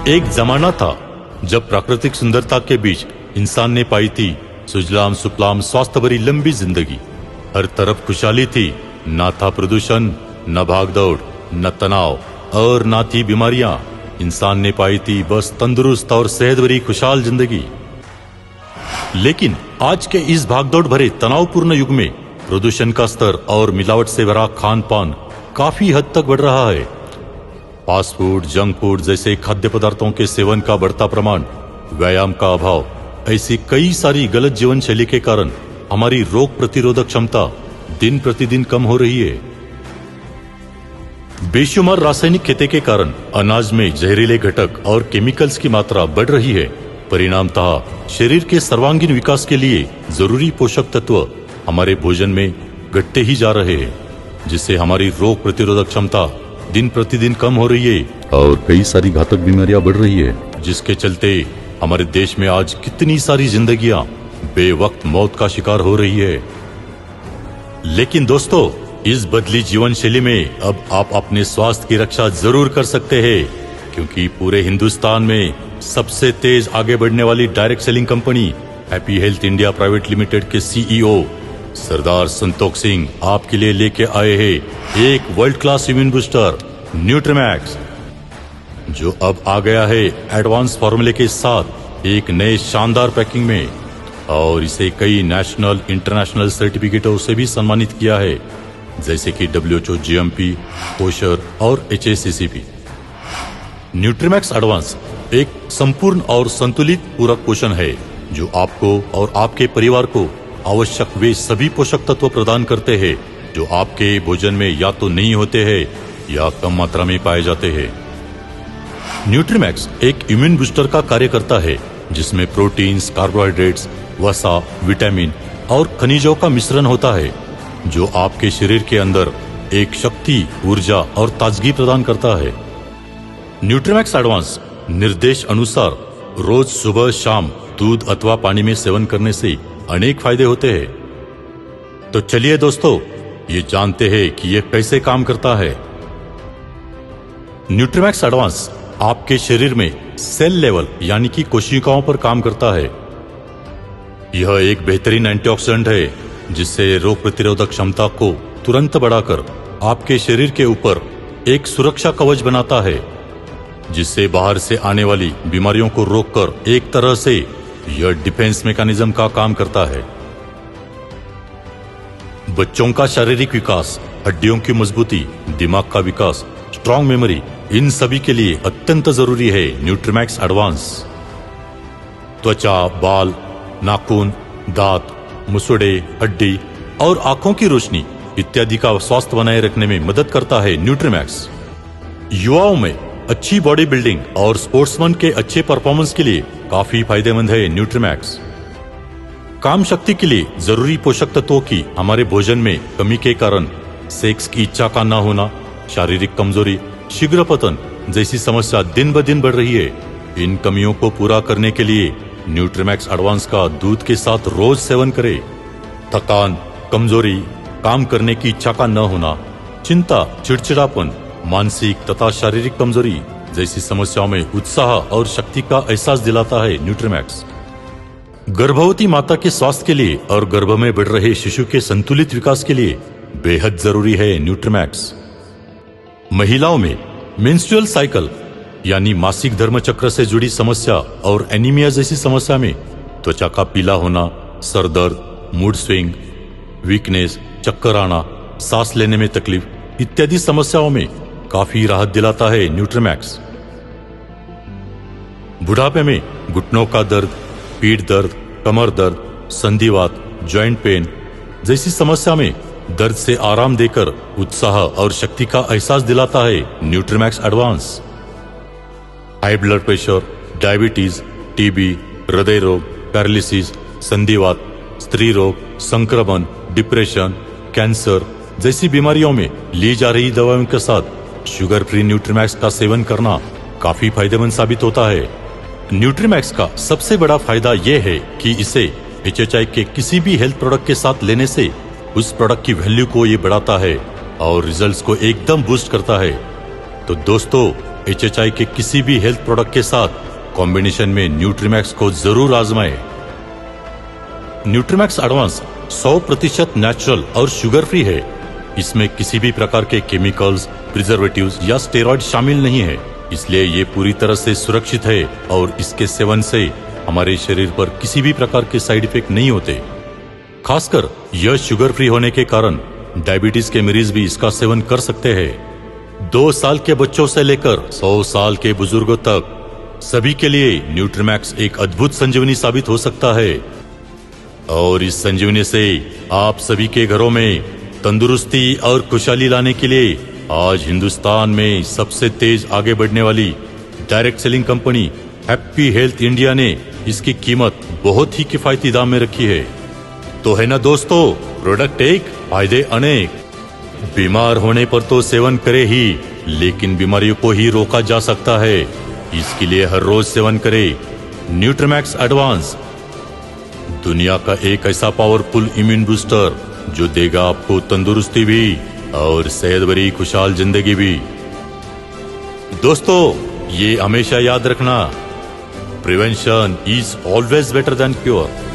एक जमाना था जब प्राकृतिक सुंदरता के बीच इंसान ने पाई थी सुजलाम सुफलाम स्वास्थ्य भरी लंबी जिंदगी। हर तरफ खुशहाली थी, ना था प्रदूषण, न भागदौड़, न तनाव और ना थी बीमारियां। इंसान ने पाई थी बस तंदुरुस्त और सेहत भरी खुशहाल जिंदगी। लेकिन आज के इस भागदौड़ भरे तनावपूर्ण युग में प्रदूषण का स्तर और मिलावट से भरा खान पान काफी हद तक बढ़ रहा है। फास्ट फूड, जंक फूड जैसे खाद्य पदार्थों के सेवन का बढ़ता प्रमाण, व्यायाम का अभाव, ऐसी कई सारी गलत जीवन शैली के कारण हमारी रोग प्रतिरोधक क्षमता दिन प्रतिदिन कम हो रही है। बेशुमार रासायनिक खेती के कारण अनाज में जहरीले घटक और केमिकल्स की मात्रा बढ़ रही है। परिणामतः शरीर के सर्वांगीण विकास के लिए जरूरी पोषक तत्व हमारे भोजन में घटते ही जा रहे हैं, जिससे हमारी रोग प्रतिरोधक क्षमता दिन प्रतिदिन कम हो रही है और कई सारी घातक बीमारियां बढ़ रही है, जिसके चलते हमारे देश में आज कितनी सारी जिंदगियां बेवक्त मौत का शिकार हो रही है। लेकिन दोस्तों, इस बदली जीवन शैली में अब आप अपने स्वास्थ्य की रक्षा जरूर कर सकते हैं, क्योंकि पूरे हिंदुस्तान में सबसे तेज आगे बढ़ने वाली direct selling company happy health India private limited के सीईओ सरदार संतोष सिंह आपके लिए लेके आए हैं एक वर्ल्ड क्लास इम्यून बूस्टर न्यूट्रीमैक्स, जो अब आ गया है एडवांस फॉर्मूले के साथ एक नए शानदार पैकिंग में, और इसे कई नेशनल इंटरनेशनल सर्टिफिकेटों से भी सम्मानित किया है, जैसे कि WHO, GMP, कोशर और HACCP। न्यूट्रीमैक्स एडवांस एक संपूर्ण और संतुलित पूरक पोषण है जो आपको और आपके परिवार को आवश्यक वे सभी पोषक तत्व प्रदान करते हैं जो आपके भोजन में या तो नहीं होते हैं या कम मात्रा में पाए जाते हैं। न्यूट्रीमैक्स एक इम्यून बूस्टर का कार्य करता है, जिसमें प्रोटीन्स, कार्बोहाइड्रेट्स, वसा, विटामिन और खनिजों का मिश्रण होता है, जो आपके शरीर के अंदर एक शक्ति, ऊर्जा और ताजगी प्रदान करता है। न्यूट्रीमैक्स एडवांस निर्देश अनुसार रोज सुबह शाम दूध अथवा पानी में सेवन करने से अनेक फायदे होते हैं। तो चलिए दोस्तों, ये जानते हैं कि यह कैसे काम करता है। न्यूट्रीमैक्स एडवांस आपके शरीर में सेल लेवल यानी कि कोशिकाओं पर काम करता है। यह एक बेहतरीन एंटीऑक्सीडेंट है, जिससे रोग प्रतिरोधक क्षमता को तुरंत बढ़ाकर आपके शरीर के ऊपर एक सुरक्षा कवच बनाता है, जिससे बाहर से आने वाली बीमारियों को रोककर एक तरह से यह डिफेंस मैकेनिज्म का काम करता है। बच्चों का शारीरिक विकास, हड्डियों की मजबूती, दिमाग का विकास, स्ट्रॉन्ग मेमोरी, इन सभी के लिए अत्यंत जरूरी है न्यूट्रीमैक्स एडवांस। त्वचा, बाल, नाखून, दांत, मुसड़े, हड्डी और आंखों की रोशनी इत्यादि का स्वास्थ्य बनाए रखने में मदद करता है न्यूट्रीमैक्स। युवाओं में अच्छी बॉडी बिल्डिंग और स्पोर्ट्समैन के अच्छे परफॉर्मेंस के लिए काफी फायदेमंद है न्यूट्रीमैक्स। काम शक्ति के लिए जरूरी पोषक तत्वों की हमारे भोजन में कमी के कारण सेक्स की इच्छा का न होना, शारीरिक कमजोरी, शीघ्र पतन जैसी समस्या दिन ब दिन बढ़ रही है। इन कमियों को पूरा करने के लिए न्यूट्रीमैक्स एडवांस का दूध के साथ रोज सेवन करें। थकान, कमजोरी, काम करने की इच्छा का न होना, चिंता, चिड़चिड़ापन, मानसिक तथा शारीरिक कमजोरी जैसी समस्याओं में उत्साह और शक्ति का एहसास दिलाता है न्यूट्रीमैक्स। गर्भवती माता के स्वास्थ्य के लिए और गर्भ में बढ़ रहे शिशु के संतुलित विकास के लिए बेहद जरूरी है न्यूट्रीमैक्स। महिलाओं में मेंस्ट्रुअल साइकिल यानी मासिक धर्म चक्र से जुड़ी समस्या और एनीमिया जैसी समस्या में त्वचा का पीला होना, सर दर्द, मूड स्विंग, वीकनेस, चक्कर आना, सांस लेने में तकलीफ इत्यादि समस्याओं में काफी राहत दिलाता है न्यूट्रीमैक्स। बुढ़ापे में घुटनों का दर्द, पीठ दर्द, कमर दर्द, संधिवात, जॉइंट पेन जैसी समस्या में दर्द से आराम देकर उत्साह और शक्ति का एहसास दिलाता है Nutrimax advance. High blood pressure, diabetes, TB, हृदय रोग, पैरालिसिस, संधिवात, स्त्री रोग, संक्रमण, डिप्रेशन, कैंसर जैसी बीमारियों में ली जा रही दवाओं के साथ शुगर फ्री न्यूट्रीमैक्स का सेवन करना काफी फायदेमंद साबित होता है। न्यूट्रीमैक्स का सबसे बड़ा फायदा यह है कि इसे HHI के किसी भी हेल्थ प्रोडक्ट के साथ लेने से उस प्रोडक्ट की वैल्यू को ये बढ़ाता है और रिजल्ट्स को एकदम बूस्ट करता है। तो दोस्तों, HHI के किसी भी हेल्थ प्रोडक्ट के साथ कॉम्बिनेशन में न्यूट्रीमैक्स को जरूर आजमाएं। न्यूट्रीमैक्स एडवांस 100% नेचुरल और शुगर फ्री है। इसमें किसी भी प्रकार के केमिकल्स, प्रिजर्वेटिव्स या स्टेरॉइड शामिल नहीं है, इसलिए ये पूरी तरह से सुरक्षित है और इसके सेवन से हमारे शरीर पर किसी भी प्रकार के साइड इफेक्ट नहीं होते। खासकर यह शुगर फ्री होने के कारण डायबिटीज के मरीज भी इसका सेवन कर सकते हैं। 2 साल के बच्चों से लेकर 100 साल के बुजुर्गों तक सभी के लिए न्यूट्रीमैक्स एक अद्भुत संजीवनी साबित हो सकता है और इस संजीवनी से आप सभी के घरों में तंदुरुस्ती और खुशहाली लाने के लिए आज हिंदुस्तान में सबसे तेज आगे बढ़ने वाली direct selling company happy health India ने इसकी कीमत बहुत ही किफायती दाम में रखी है। तो है ना दोस्तों, प्रोडक्ट एक, फायदे अनेक। बीमार होने पर तो सेवन करे ही, लेकिन बीमारियों को ही रोका जा सकता है। इसके लिए हर रोज सेवन करें न्यूट्रीमैक्स एडवांस, दुनिया का एक ऐसा पावरफुल इम्यून बूस्टर जो देगा आपको तंदुरुस्ती भी और सेहत भरी खुशहाल जिंदगी भी। दोस्तों, ये हमेशा याद रखना, prevention is always better than cure.